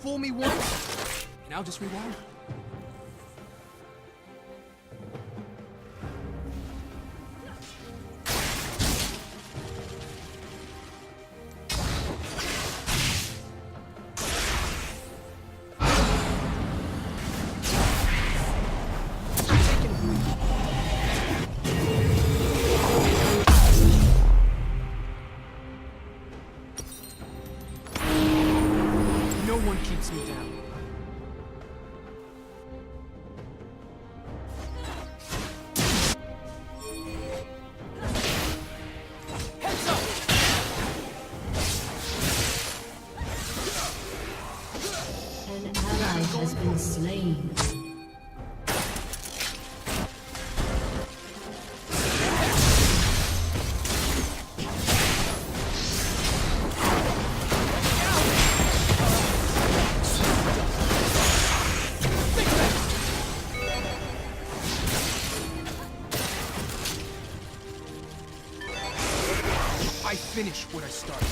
fool me once, and I'll just rewind. No one keeps me down. Heads up! An ally has been slain. I finish what I started.